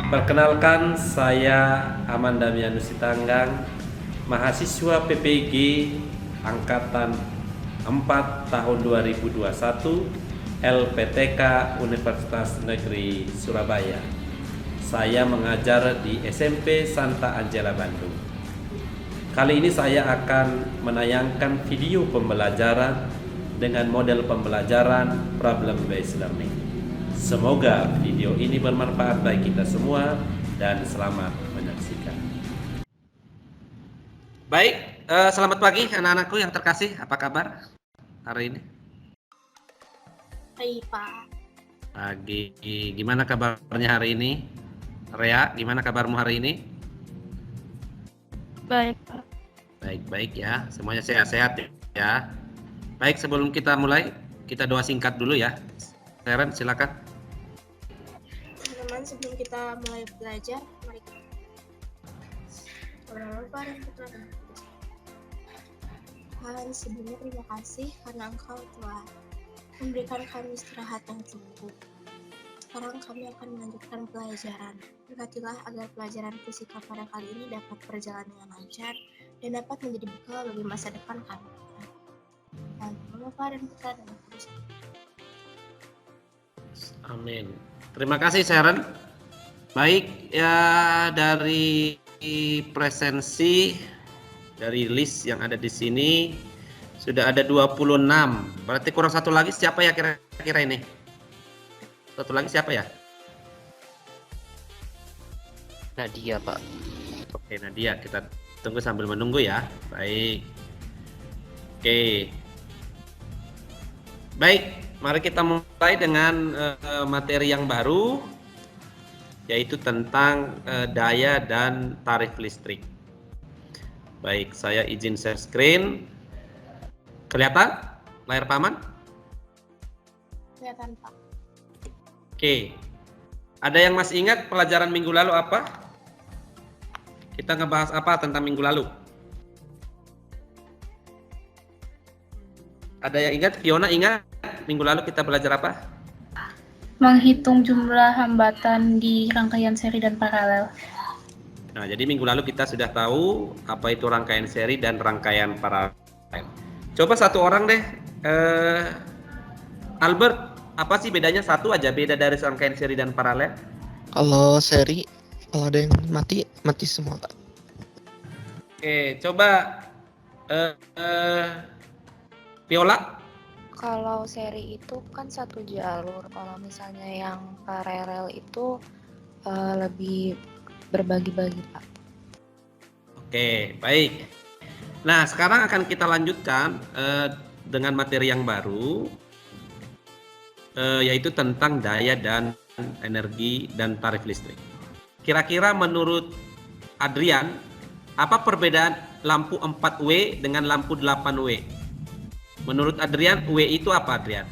Perkenalkan, saya Amanda Mianusi Tanggang, mahasiswa PPG Angkatan 4 tahun 2021 LPTK Universitas Negeri Surabaya. Saya mengajar di SMP Santa Angela Bandung. Kali ini saya akan menayangkan video pembelajaran dengan model pembelajaran problem based learning. Semoga video ini bermanfaat bagi kita semua dan selamat menyaksikan. Baik, selamat pagi anak-anakku yang terkasih. Apa kabar hari ini? Baik, Pak. Pagi, gimana kabarnya hari ini? Rea, gimana kabarmu hari ini? Baik, Pak. Baik-baik ya, semuanya sehat-sehat ya. Baik, sebelum kita mulai, kita doa singkat dulu ya. Seren, silakan. Teman-teman, sebelum kita mulai belajar, mari kita berdoa dan berdoa. Tuhan, sebelumnya terima kasih karena Engkau telah memberikan kami istirahat yang cukup. Sekarang kami akan melanjutkan pelajaran. Berkatilah agar pelajaran fisika pada kali ini dapat berjalan dengan lancar dan dapat menjadi bekal bagi masa depan kami. Dan Bapa dan Putra dan Roh Kudus. Amin. Terima kasih Sharon. Baik ya, dari presensi dari list yang ada di sini sudah ada 26. Berarti kurang satu lagi, siapa ya kira-kira ini? Satu lagi siapa ya? Nadia, Pak. Oke, Nadia, kita tunggu sambil menunggu ya. Baik. Oke. Baik, mari kita mulai dengan materi yang baru, yaitu tentang daya dan tarif listrik. Baik, saya izin share screen. Kelihatan layar paman? Kelihatan, Pak. Oke. Ada yang masih ingat pelajaran minggu lalu apa? Kita ngebahas apa tentang minggu lalu? Ada yang ingat? Fiona ingat? Minggu lalu kita belajar apa? Menghitung jumlah hambatan di rangkaian seri dan paralel. Nah, jadi minggu lalu kita sudah tahu apa itu rangkaian seri dan rangkaian paralel. Coba satu orang deh, Albert, apa sih bedanya? Satu aja beda dari rangkaian seri dan paralel. Kalau seri, kalau ada yang mati semua, Pak. Oke, coba Viola. Kalau seri itu kan satu jalur, kalau misalnya yang paralel itu lebih berbagi-bagi, Pak. Oke, baik. Nah, sekarang akan kita lanjutkan dengan materi yang baru, yaitu tentang daya dan energi dan tarif listrik. Kira-kira menurut Adrian, apa perbedaan lampu 4W dengan lampu 8W? Menurut Adrian, W itu apa, Adrian?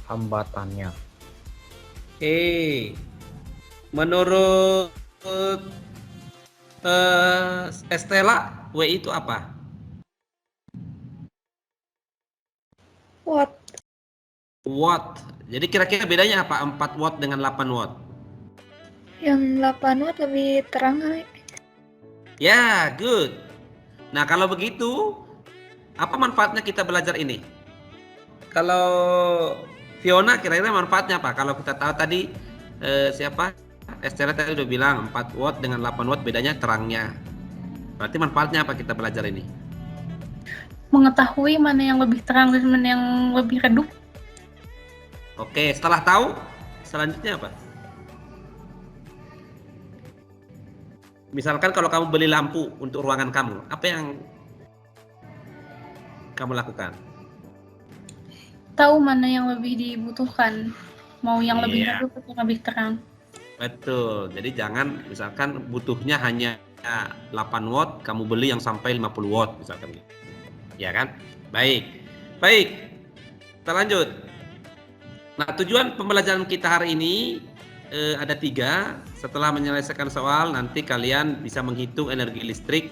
Hambatannya. Menurut Estela, W itu apa? Watt. Watt. Jadi kira-kira bedanya apa 4 watt dengan 8 watt? Yang 8 watt lebih terang kali. Ya, good. Nah, kalau begitu, apa manfaatnya kita belajar ini? Kalau Fiona, kira-kira manfaatnya apa? Kalau kita tahu tadi, siapa? Estela tadi udah bilang 4 watt dengan 8 watt bedanya terangnya. Berarti manfaatnya apa kita belajar ini? Mengetahui mana yang lebih terang dan mana yang lebih redup. Oke, setelah tahu, selanjutnya apa? Misalkan kalau kamu beli lampu untuk ruangan kamu, apa yang kamu lakukan? Tahu mana yang lebih dibutuhkan. Mau yang lebih Iya. redup atau lebih terang. Betul. Jadi jangan misalkan butuhnya hanya 8 watt, kamu beli yang sampai 50 watt misalkan. Ya kan? Baik. Baik. Kita lanjut. Nah, tujuan pembelajaran kita hari ini ada 3. Setelah menyelesaikan soal, nanti kalian bisa menghitung energi listrik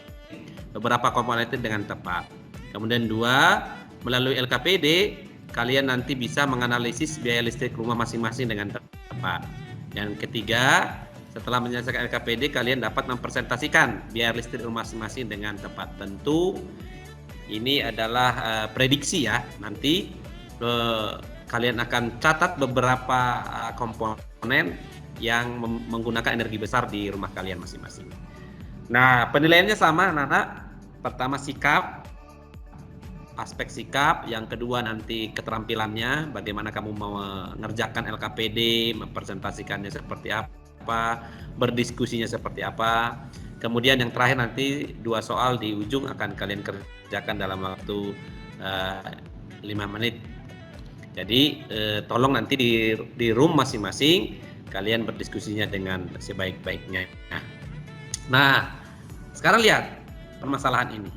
beberapa komponennya dengan tepat. Kemudian 2, melalui LKPD, kalian nanti bisa menganalisis biaya listrik rumah masing-masing dengan tepat. Yang ketiga, setelah menyelesaikan LKPD, kalian dapat mempresentasikan biaya listrik rumah masing-masing dengan tepat. Tentu ini adalah prediksi ya. Nanti kalian akan catat beberapa komponen yang menggunakan energi besar di rumah kalian masing-masing. Nah, penilaiannya sama, anak-anak. Pertama sikap, aspek sikap. Yang kedua nanti keterampilannya, bagaimana kamu mau mengerjakan LKPD, mempresentasikannya seperti apa, berdiskusinya seperti apa. Kemudian yang terakhir nanti 2 soal di ujung akan kalian kerjakan dalam waktu 5 menit. Jadi tolong nanti di room masing-masing kalian berdiskusinya dengan sebaik-baiknya. Nah, sekarang lihat permasalahan ini.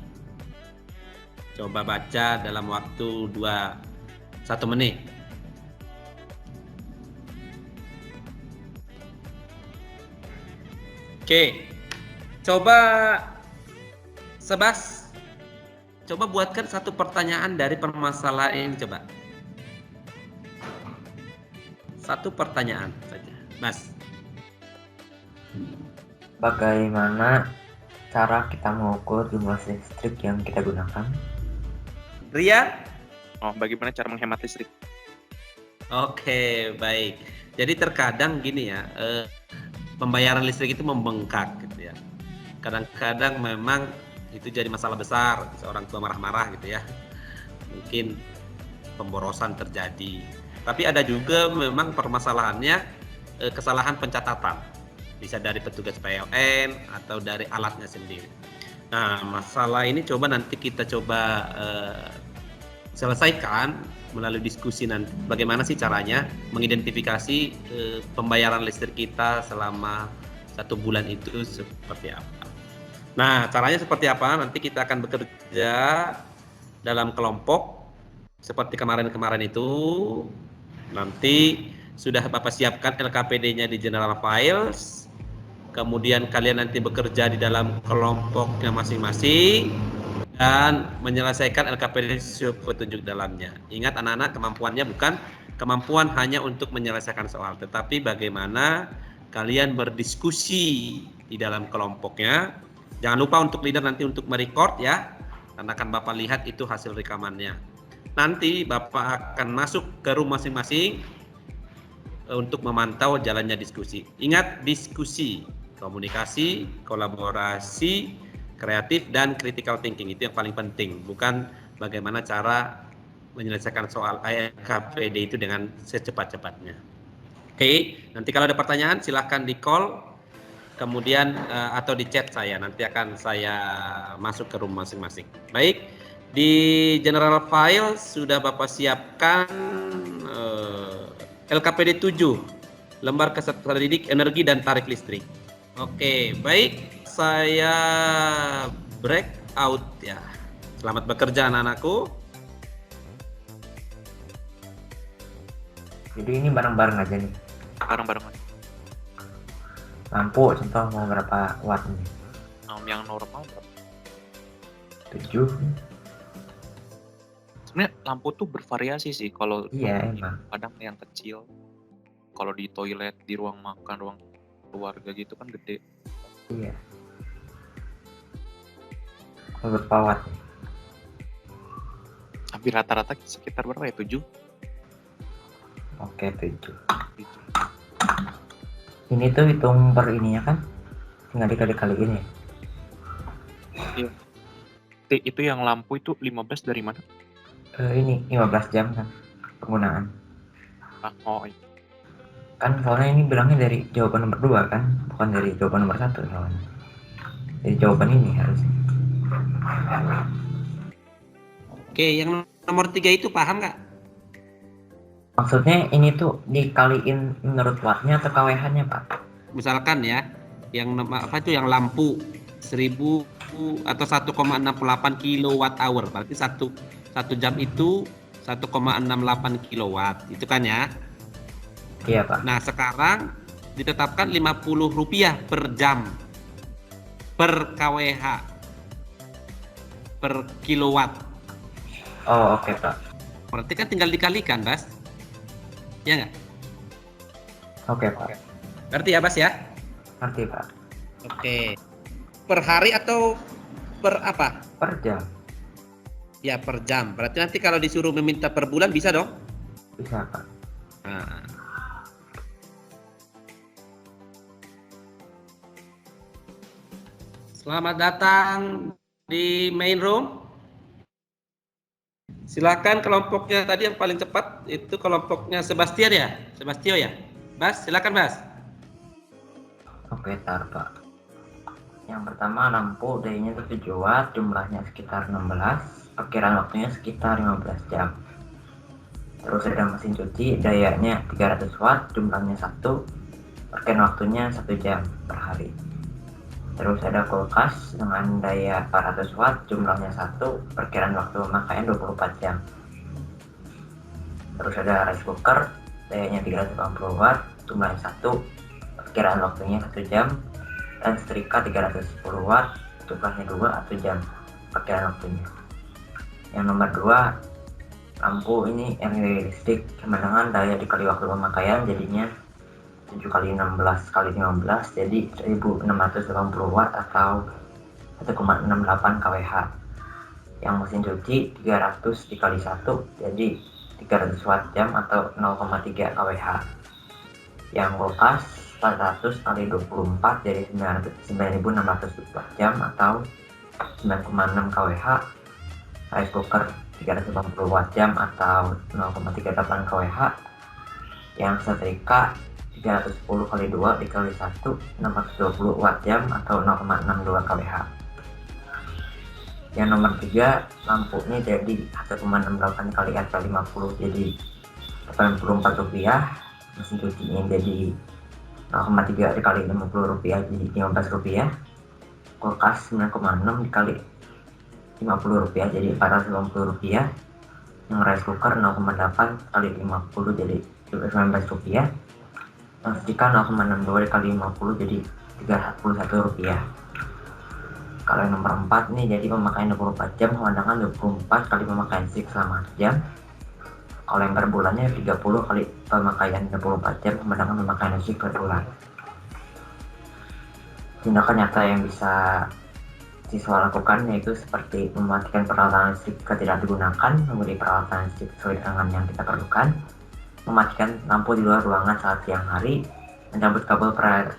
Coba baca dalam waktu 1 menit. Oke, coba Sebas, coba buatkan satu pertanyaan dari permasalahan ini, coba. Satu pertanyaan saja, Mas. Bagaimana cara kita mengukur jumlah listrik yang kita gunakan? Rian? Bagaimana cara menghemat listrik? Oke, baik. Jadi terkadang gini ya, pembayaran listrik itu membengkak gitu ya. Kadang-kadang memang itu jadi masalah besar, seorang tua marah-marah gitu ya. Mungkin pemborosan terjadi. Tapi ada juga memang permasalahannya kesalahan pencatatan. Bisa dari petugas PLN atau dari alatnya sendiri. Nah, masalah ini coba nanti kita coba selesaikan melalui diskusi nanti. Bagaimana sih caranya mengidentifikasi pembayaran listrik kita selama 1 bulan itu seperti apa. Nah, caranya seperti apa? Nanti kita akan bekerja dalam kelompok seperti kemarin-kemarin itu. Nanti sudah Bapak siapkan LKPD-nya di General Files. Kemudian kalian nanti bekerja di dalam kelompoknya masing-masing dan menyelesaikan LKPD sesuai petunjuk dalamnya. Ingat anak-anak, kemampuannya bukan kemampuan hanya untuk menyelesaikan soal, tetapi bagaimana kalian berdiskusi di dalam kelompoknya. Jangan lupa untuk leader nanti untuk merecord ya, karena akan Bapak lihat itu hasil rekamannya. Nanti Bapak akan masuk ke room masing-masing untuk memantau jalannya diskusi. Ingat, diskusi, komunikasi, kolaborasi, kreatif, dan critical thinking. Itu yang paling penting, bukan bagaimana cara menyelesaikan soal LKPD itu dengan secepat-cepatnya. Oke, nanti kalau ada pertanyaan silahkan di call, kemudian atau di chat saya, nanti akan saya masuk ke room masing-masing. Baik, di general file sudah Bapak siapkan LKPD 7, lembar kesatuan didik energi dan tarif listrik. Oke, baik, saya break out ya. Selamat bekerja anak-anakku. Jadi ini bareng-bareng aja nih. Bareng-bareng. Lampu contoh mau berapa watt nih? Yang normal berapa? 7. Sebenarnya lampu tuh bervariasi sih. Kalau Iya emang. kadang yang kecil, kalau di toilet, di ruang makan, ruang keluarga gitu kan gede. Iya. Kalau berapa watt nih? Hampir rata-rata sekitar berapa ya? 7? Oke 7. Gitu. Ini tuh hitung per ininya kan? Tinggal dikali-kaliin ya? Iya. Itu yang lampu itu 15 dari mana? Ini 15 jam kan penggunaan. Oh iya. Kan soalnya ini bilangnya dari jawaban nomor 2 kan? Bukan dari jawaban nomor 1 soalnya. Dari jawaban ini harusnya. Oke, yang nomor 3 itu paham nggak? Maksudnya ini tuh dikaliin menurut wattnya atau kWh-nya Pak? Misalkan ya, yang apa itu yang lampu 1000 atau 1,68 kilowatt hour, berarti satu jam itu 1,68 kilowatt, itu kan ya? Iya Pak. Nah sekarang ditetapkan Rp50 per jam per kWh per kilowatt. Oh oke Pak. berarti kan tinggal dikalikan, Bas. Ya nggak? Oke, Pak. Ngerti ya, Bas ya? Ngerti, Pak. Oke. Per hari atau per apa? Per jam. Ya, per jam. Berarti nanti kalau disuruh meminta per bulan bisa dong? Bisa, Pak. Nah. Selamat datang di main room. Silakan kelompoknya tadi yang paling cepat itu kelompoknya Sebastian ya? Sebastio ya? Bas, silakan Bas. Oke, tar, Pak. Yang pertama, lampu dayanya 7 watt, jumlahnya sekitar 16, perkiraan waktunya sekitar 15 jam. Terus ada mesin cuci, dayanya 300 watt, jumlahnya 1, perkiraan waktunya 1 jam per hari. Terus ada kulkas dengan daya 400 watt, jumlahnya 1, perkiraan waktu pemakaian 24 jam. Terus ada rice cooker, dayanya 380 watt, jumlahnya 1, perkiraan waktunya 1 jam. Dan setrika 310 watt, jumlahnya 2 atau jam, perkiraan waktunya. Yang nomor 2, lampu ini LED listrik dengan daya dikali waktu pemakaian jadinya 7 kali 16 kali 15 jadi 1680 watt atau 1,68 kWh. Yang mesin cuci 300 dikali 1 jadi 300 watt jam atau 0,3 kWh. Yang kulkas 400 kali 24 jadi 9600 watt jam atau 9,6 kWh. Rice cooker 380 watt jam atau 0,38 kWh. Yang setrika 310 kali 2 dikali 1 620 watt jam atau 0,62 kWh. Yang nomor 3, lampu ini jadi 1,68 kali RP50 jadi 84 rupiah. Mesin cucinya jadi 0,3 dikali 50 rupiah jadi 15 rupiah. Kulkas 9,6 dikali 50 rupiah jadi 480 rupiah. Yang rice cooker 0,8 kali 50 jadi 19 rupiah. Yang setrika 0,62 dikali 50 jadi 31 rupiah. Kalau yang nomor 4 nih jadi pemakaian 24 jam, pemandangan 24 kali pemakaian listrik selama 1 jam. Kalau yang per bulannya 30 kali pemakaian 24 jam, pemandangan pemakaian listrik per bulan. Tindakan nyata yang bisa siswa lakukan yaitu seperti mematikan peralatan listrik jika tidak digunakan, membeli peralatan listrik sesuai dengan yang kita perlukan, mematikan lampu di luar ruangan saat siang hari, mencabut kabel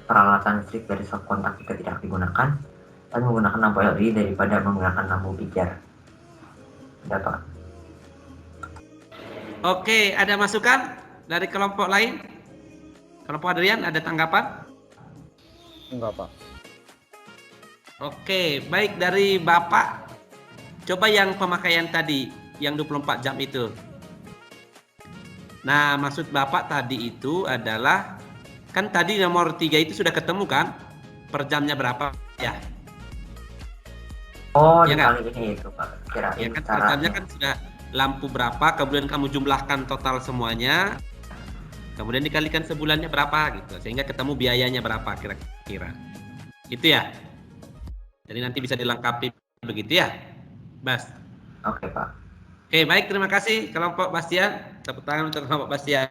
peralatan listrik dari stop kontak jika tidak digunakan, dan menggunakan lampu LED daripada menggunakan lampu pijar. Udah, Pak. Oke, ada masukan dari kelompok lain? Kelompok Adrian ada tanggapan? Enggak, Pak. Oke, baik dari Bapak. Coba yang pemakaian tadi, yang 24 jam itu. Nah, maksud Bapak tadi itu adalah, kan tadi nomor 3 itu sudah ketemu kan? Per jamnya berapa ya? Oh, Ya nggak? dikali ini itu, Pak. Kirain Ya kan per jamnya kan sudah lampu berapa, kemudian kamu jumlahkan total semuanya, kemudian dikalikan sebulannya berapa gitu, sehingga ketemu biayanya berapa kira-kira. Gitu ya? Jadi nanti bisa dilengkapi begitu ya, Bas? Oke, Pak. Oke, baik, terima kasih kelompok Bastian. Tepuk tangan untuk kelompok Bastian.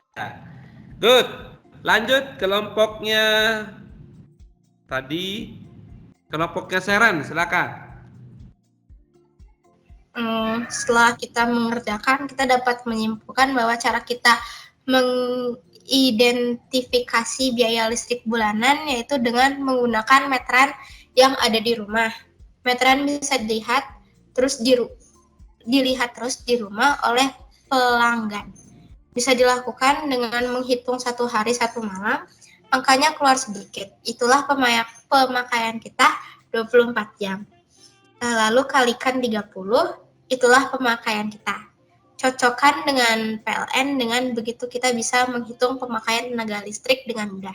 Good. Lanjut kelompoknya tadi, kelompoknya Seren, silakan. Setelah kita mengerjakan, kita dapat menyimpulkan bahwa cara kita mengidentifikasi biaya listrik bulanan yaitu dengan menggunakan meteran yang ada di rumah. Meteran bisa dilihat terus di rumah oleh pelanggan. Bisa dilakukan dengan menghitung 1 hari 1 malam, angkanya keluar sedikit. Itulah pemakaian kita 24 jam. Lalu kalikan 30, itulah pemakaian kita. Cocokkan dengan PLN, dengan begitu kita bisa menghitung pemakaian tenaga listrik dengan mudah.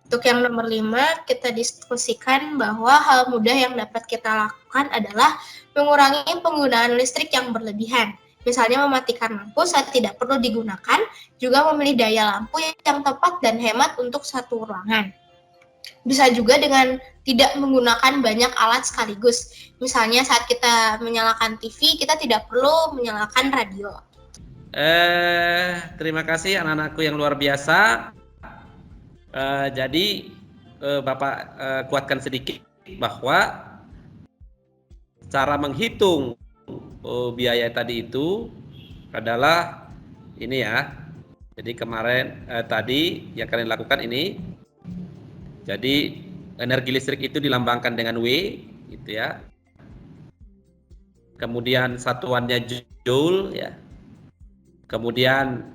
Untuk yang nomor 5, kita diskusikan bahwa hal mudah yang dapat kita lakukan adalah mengurangi penggunaan listrik yang berlebihan. Misalnya mematikan lampu saat tidak perlu digunakan, juga memilih daya lampu yang tepat dan hemat untuk satu ruangan. Bisa juga dengan tidak menggunakan banyak alat sekaligus. Misalnya saat kita menyalakan TV, kita tidak perlu menyalakan radio. Terima kasih anak-anakku yang luar biasa. Jadi Bapak kuatkan sedikit bahwa cara menghitung biaya tadi itu adalah ini ya. Jadi kemarin tadi yang kalian lakukan ini. Jadi energi listrik itu dilambangkan dengan W, gitu ya. Kemudian satuannya joule ya. Kemudian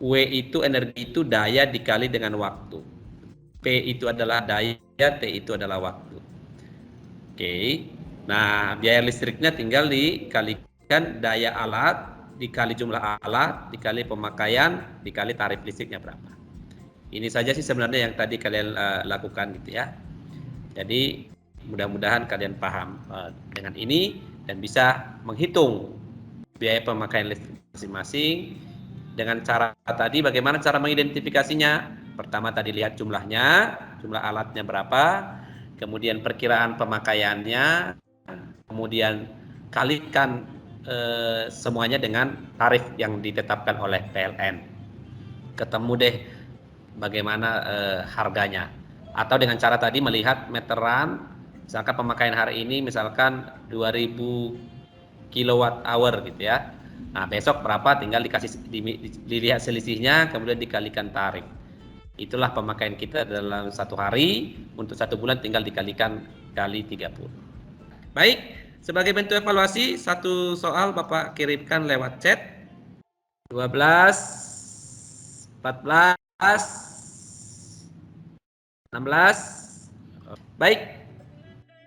W itu energi itu daya dikali dengan waktu. P itu adalah daya, T itu adalah waktu. Oke. Nah, biaya listriknya tinggal dikalikan daya alat, dikali jumlah alat, dikali pemakaian, dikali tarif listriknya berapa. Ini saja sih sebenarnya yang tadi kalian lakukan gitu ya. Jadi mudah-mudahan kalian paham dengan ini dan bisa menghitung biaya pemakaian listrik masing-masing. Dengan cara tadi bagaimana cara mengidentifikasinya? Pertama tadi lihat jumlahnya, jumlah alatnya berapa, kemudian perkiraan pemakaiannya, kemudian kalikan semuanya dengan tarif yang ditetapkan oleh PLN. Ketemu deh bagaimana harganya. Atau dengan cara tadi melihat meteran, misalkan pemakaian hari ini misalkan 2000 kilowatt hour gitu ya. Nah, besok berapa tinggal dilihat selisihnya, kemudian dikalikan tarif. Itulah pemakaian kita dalam satu hari, untuk satu bulan tinggal dikalikan kali 30. Baik, sebagai bentuk evaluasi, satu soal Bapak kirimkan lewat chat. 12, 14, 16. Baik,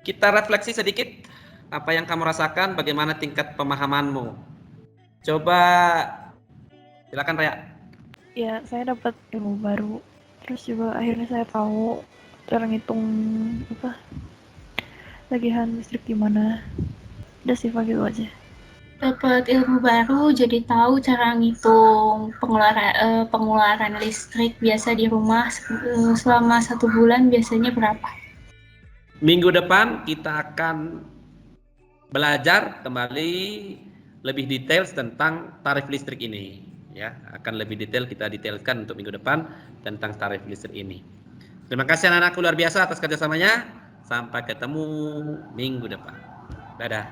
kita refleksi sedikit apa yang kamu rasakan, bagaimana tingkat pemahamanmu. Coba silakan Raya. Ya, saya dapat ilmu baru. Terus juga akhirnya saya tahu cara ngitung tagihan listrik gimana. Udah sih gitu aja. Dapat ilmu baru, jadi tahu cara ngitung pengeluaran listrik biasa di rumah selama 1 bulan biasanya berapa. Minggu depan kita akan belajar kembali lebih detail tentang tarif listrik ini. Ya, akan lebih detail kita detailkan untuk minggu depan tentang tarif listrik ini. Terima kasih anak-anakku luar biasa atas kerjasamanya. Sampai ketemu minggu depan. Dadah.